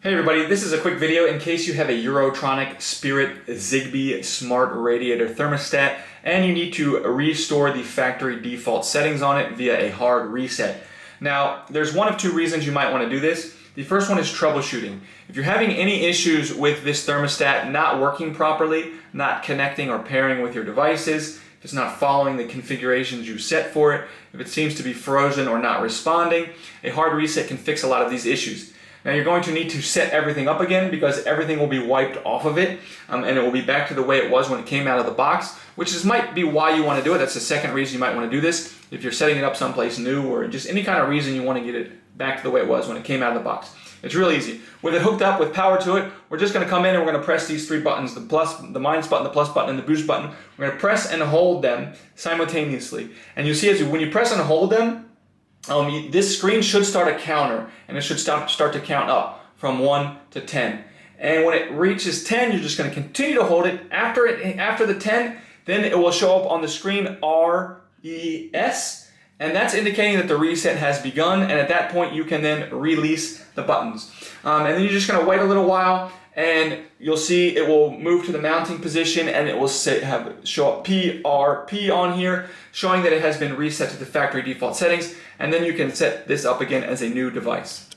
Hey everybody, this is a quick video in case you have a Eurotronic Spirit ZigBee Smart Radiator Thermostat and you need to restore the factory default settings on it via a hard reset. Now, there's one of two reasons you might want to do this. The first one is troubleshooting. If you're having any issues with this thermostat not working properly, not connecting or pairing with your devices, if it's not following the configurations you set for it, if it seems to be frozen or not responding, a hard reset can fix a lot of these issues. Now you're going to need to set everything up again because everything will be wiped off of it and it will be back to the way it was when it came out of the box, which might be why you want to do it. That's the second reason you might want to do this. If you're setting it up someplace new or just any kind of reason you want to get it back to the way it was when it came out of the box. It's real easy. With it hooked up with power to it, we're just going to come in and we're going to press these three buttons, the minus button, the plus button, and the boost button. We're going to press and hold them simultaneously. And you see when you press and hold them, this screen should start a counter, and it should start to count up from 1 to 10. And when it reaches 10, you're just going to continue to hold it. After the 10, then it will show up on the screen RES, and that's indicating that the reset has begun. And at that point, you can then release the buttons. And then you're just going to wait a little while, and you'll see it will move to the mounting position, and it will show up PRP on here, showing that it has been reset to the factory default settings. And then you can set this up again as a new device.